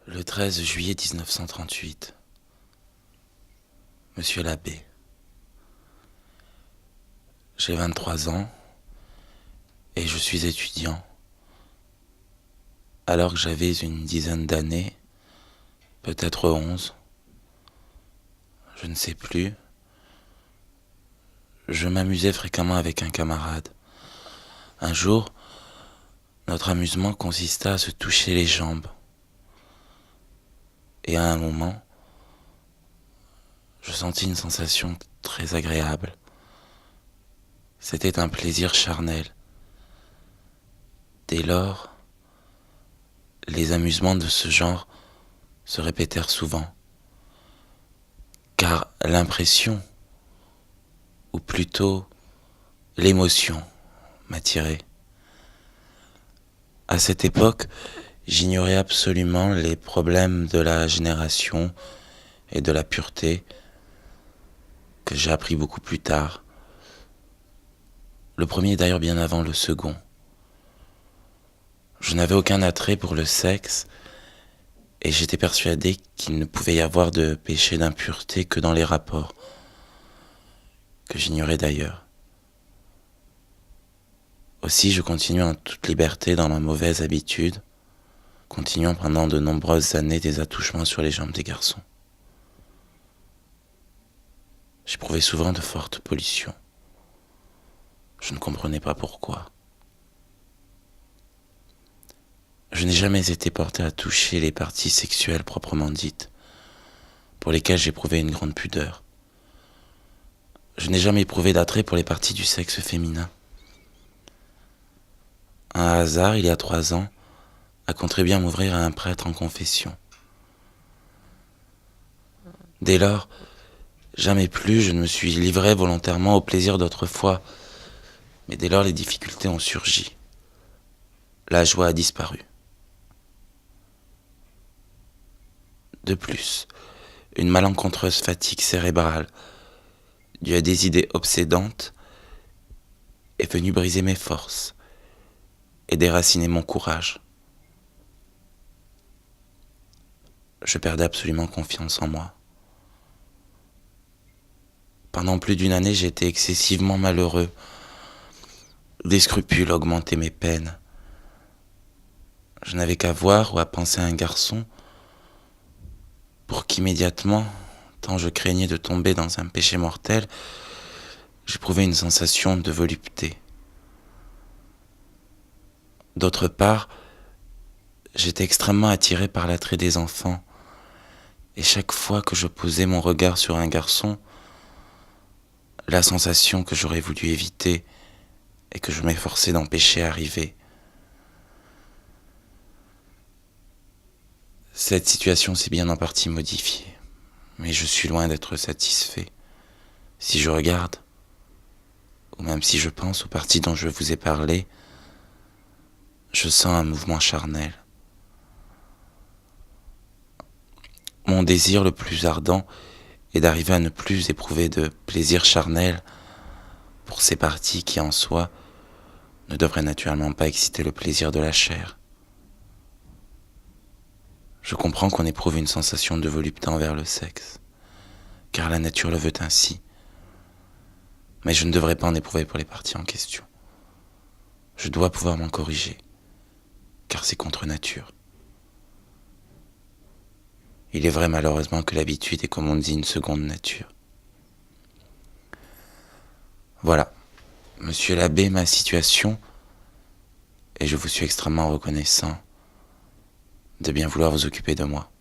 Le 13 juillet 1938. Monsieur l'abbé. J'ai 23 ans et je suis étudiant. Alors que j'avais une dizaine d'années, peut-être 11, je ne sais plus, je m'amusais fréquemment avec un camarade. Un jour, notre amusement consista à se toucher les jambes. Et à un moment, je sentis une sensation très agréable. C'était un plaisir charnel. Dès lors, les amusements de ce genre se répétèrent souvent, car l'impression, ou plutôt l'émotion, m'attirait. À cette époque, j'ignorais absolument les problèmes de la génération et de la pureté que j'ai appris beaucoup plus tard. Le premier d'ailleurs bien avant le second. Je n'avais aucun attrait pour le sexe et j'étais persuadé qu'il ne pouvait y avoir de péché d'impureté que dans les rapports, que j'ignorais d'ailleurs. Aussi je continuais en toute liberté dans ma mauvaise habitude, continuant pendant de nombreuses années des attouchements sur les jambes des garçons. J'éprouvais souvent de fortes pollutions. Je ne comprenais pas pourquoi. Je n'ai jamais été porté à toucher les parties sexuelles proprement dites, pour lesquelles j'éprouvais une grande pudeur. Je n'ai jamais éprouvé d'attrait pour les parties du sexe féminin. Un hasard, il y a 3 ans, a contribué à m'ouvrir à un prêtre en confession. Dès lors, jamais plus je ne me suis livré volontairement au plaisir d'autrefois, mais dès lors les difficultés ont surgi. La joie a disparu. De plus, une malencontreuse fatigue cérébrale, due à des idées obsédantes, est venue briser mes forces et déraciner mon courage. Je perdais absolument confiance en moi. Pendant plus d'une année, j'ai été excessivement malheureux. Des scrupules augmentaient mes peines. Je n'avais qu'à voir ou à penser à un garçon pour qu'immédiatement, tant je craignais de tomber dans un péché mortel, j'éprouvais une sensation de volupté. D'autre part, j'étais extrêmement attiré par l'attrait des enfants, et chaque fois que je posais mon regard sur un garçon, la sensation que j'aurais voulu éviter et que je m'efforçais d'empêcher arrivait. Cette situation s'est bien en partie modifiée, mais je suis loin d'être satisfait. Si je regarde, ou même si je pense aux parties dont je vous ai parlé, je sens un mouvement charnel. Mon désir le plus ardent est d'arriver à ne plus éprouver de plaisir charnel pour ces parties qui en soi ne devraient naturellement pas exciter le plaisir de la chair. Je comprends qu'on éprouve une sensation de volupté envers le sexe, car la nature le veut ainsi. Mais je ne devrais pas en éprouver pour les parties en question. Je dois pouvoir m'en corriger, car c'est contre nature. Il est vrai malheureusement que l'habitude est, comme on dit, une seconde nature. Voilà, monsieur l'abbé, ma situation, et je vous suis extrêmement reconnaissant de bien vouloir vous occuper de moi.